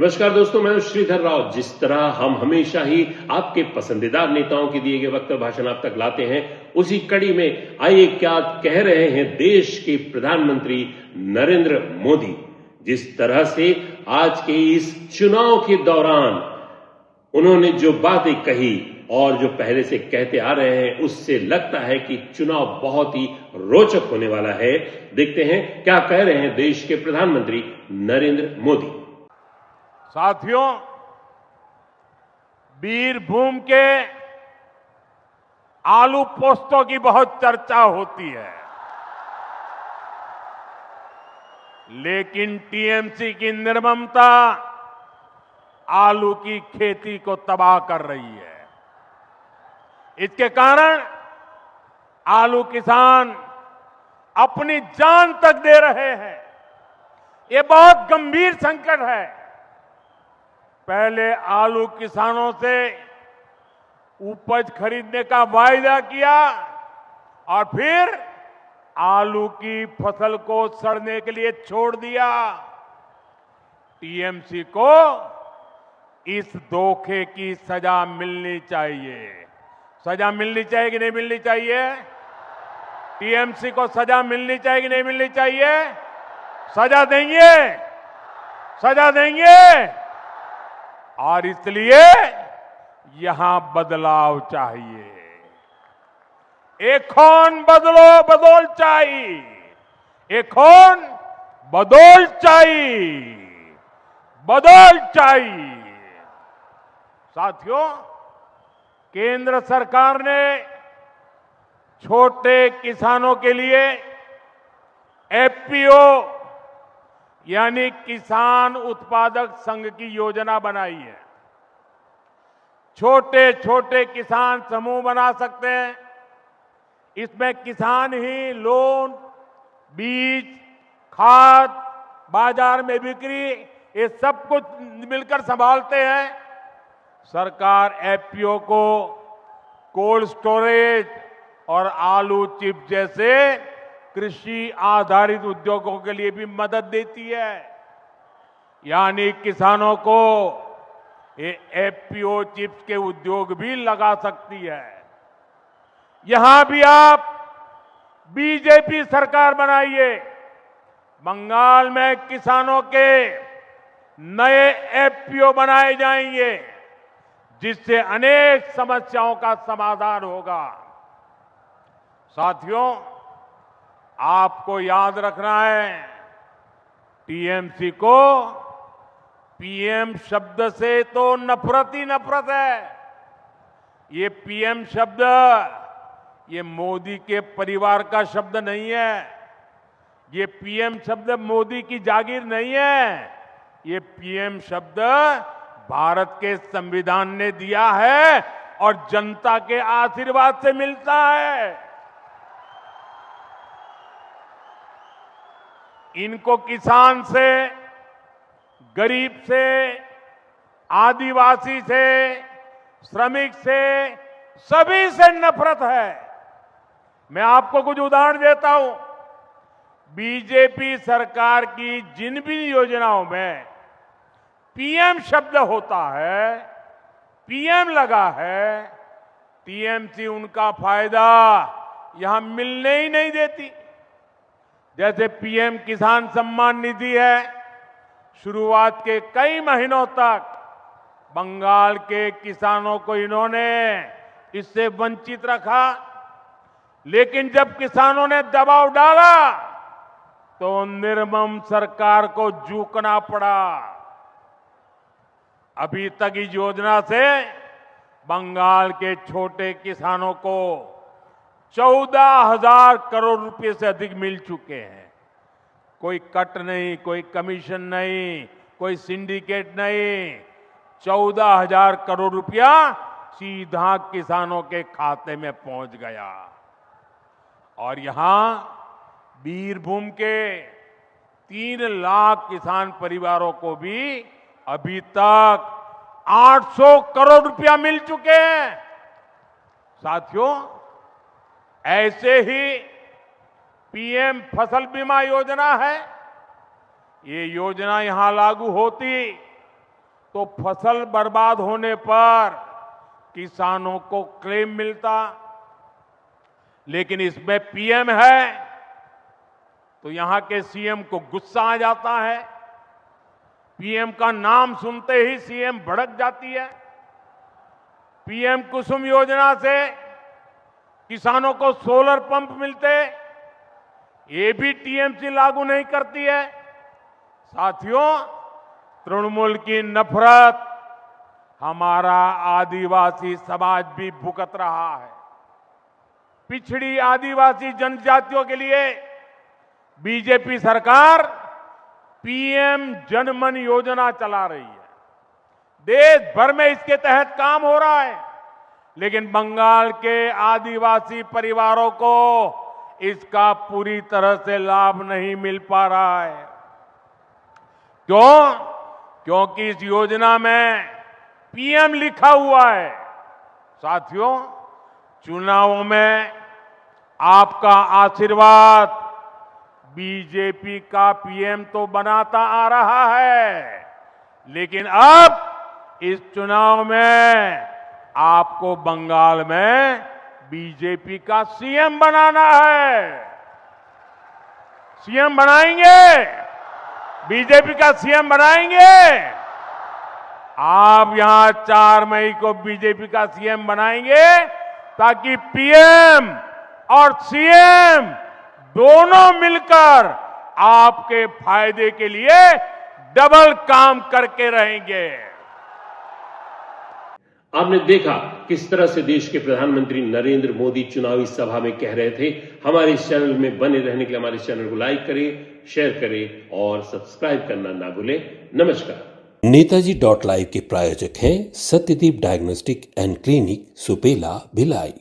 नमस्कार दोस्तों, मैं हूं श्रीधर राव। जिस तरह हम हमेशा ही आपके पसंदीदा नेताओं के दिए गए वक्त भाषण आप तक लाते हैं, उसी कड़ी में आइए क्या कह रहे हैं देश के प्रधानमंत्री नरेंद्र मोदी। जिस तरह से आज के इस चुनाव के दौरान उन्होंने जो बातें कही और जो पहले से कहते आ रहे हैं, उससे लगता है कि चुनाव बहुत ही रोचक होने वाला है। देखते हैं क्या कह रहे हैं देश के प्रधानमंत्री नरेंद्र मोदी। साथियों, बीरभूम के आलू पोस्तों की बहुत चर्चा होती है, लेकिन टीएमसी की निर्ममता आलू की खेती को तबाह कर रही है। इसके कारण आलू किसान अपनी जान तक दे रहे हैं। ये बहुत गंभीर संकट है। पहले आलू किसानों से उपज खरीदने का वायदा किया और फिर आलू की फसल को सड़ने के लिए छोड़ दिया। टीएमसी को इस धोखे की सजा मिलनी चाहिए। सजा मिलनी चाहिए कि नहीं मिलनी चाहिए? टीएमसी को सजा मिलनी चाहिए कि नहीं मिलनी चाहिए? सजा देंगे, सजा देंगे। और इसलिए यहां बदलाव चाहिए। एखोन बदलो बदल चाहिए, एखोन बदल चाहिए, बदल चाहिए। साथियों, केंद्र सरकार ने छोटे किसानों के लिए एफपीओ यानी किसान उत्पादक संघ की योजना बनाई है। छोटे छोटे किसान समूह बना सकते हैं। इसमें किसान ही लोन, बीज, खाद, बाजार में बिक्री, ये सब कुछ मिलकर संभालते हैं। सरकार एफपीओ को कोल्ड स्टोरेज और आलू चिप जैसे कृषि आधारित उद्योगों के लिए भी मदद देती है। यानी किसानों को ये एफपीओ चिप्स के उद्योग भी लगा सकती है। यहां भी आप बीजेपी सरकार बनाइए। बंगाल में किसानों के नए एफपीओ बनाए जाएंगे, जिससे अनेक समस्याओं का समाधान होगा। साथियों, आपको याद रखना है, टीएमसी को पीएम शब्द से तो नफरत ही नफरत है। ये पीएम शब्द ये मोदी के परिवार का शब्द नहीं है। ये पीएम शब्द मोदी की जागीर नहीं है। ये पीएम शब्द भारत के संविधान ने दिया है और जनता के आशीर्वाद से मिलता है। इनको किसान से, गरीब से, आदिवासी से, श्रमिक से, सभी से नफरत है। मैं आपको कुछ उदाहरण देता हूं। बीजेपी सरकार की जिन भी योजनाओं में पीएम शब्द होता है, पीएम लगा है, टीएमसी उनका फायदा यहां मिलने ही नहीं देती। जैसे पीएम किसान सम्मान निधि है, शुरुआत के कई महीनों तक बंगाल के किसानों को इन्होंने इससे वंचित रखा, लेकिन जब किसानों ने दबाव डाला तो निर्मम सरकार को झुकना पड़ा। अभी तक इस योजना से बंगाल के छोटे किसानों को 14,000 करोड़ रुपए से अधिक मिल चुके हैं। कोई कट नहीं, कोई कमीशन नहीं, कोई सिंडिकेट नहीं। 14,000 करोड़ रुपया सीधा किसानों के खाते में पहुंच गया। और यहां बीरभूम के 3 लाख किसान परिवारों को भी अभी तक 800 करोड़ रुपया मिल चुके हैं। साथियों, ऐसे ही पीएम फसल बीमा योजना है। ये योजना यहां लागू होती तो फसल बर्बाद होने पर किसानों को क्लेम मिलता, लेकिन इसमें पीएम है तो यहां के सीएम को गुस्सा आ जाता है। पीएम का नाम सुनते ही सीएम भड़क जाती है। पीएम कुसुम योजना से किसानों को सोलर पंप मिलते, ये भी टीएमसी लागू नहीं करती है। साथियों, तृणमूल की नफरत हमारा आदिवासी समाज भी भुगत रहा है। पिछड़ी आदिवासी जनजातियों के लिए बीजेपी सरकार पीएम जनमन योजना चला रही है। देश भर में इसके तहत काम हो रहा है, लेकिन बंगाल के आदिवासी परिवारों को इसका पूरी तरह से लाभ नहीं मिल पा रहा है। क्यों? क्योंकि इस योजना में पीएम लिखा हुआ है। साथियों, चुनावों में आपका आशीर्वाद बीजेपी का पीएम तो बनाता आ रहा है, लेकिन अब इस चुनाव में आपको बंगाल में बीजेपी का सीएम बनाना है। सीएम बनाएंगे, बीजेपी का सीएम बनाएंगे। आप यहां 4 मई को बीजेपी का सीएम बनाएंगे ताकि पीएम और सीएम दोनों मिलकर आपके फायदे के लिए डबल काम करके रहेंगे। आपने देखा किस तरह से देश के प्रधानमंत्री नरेंद्र मोदी चुनावी सभा में कह रहे थे। हमारे इस चैनल में बने रहने के लिए हमारे चैनल को लाइक करें, शेयर करें और सब्सक्राइब करना ना भूलें। नमस्कार। नेताजी.live के प्रायोजक हैं Satyadeep diagnostic and clinic, Supela, Bhilai.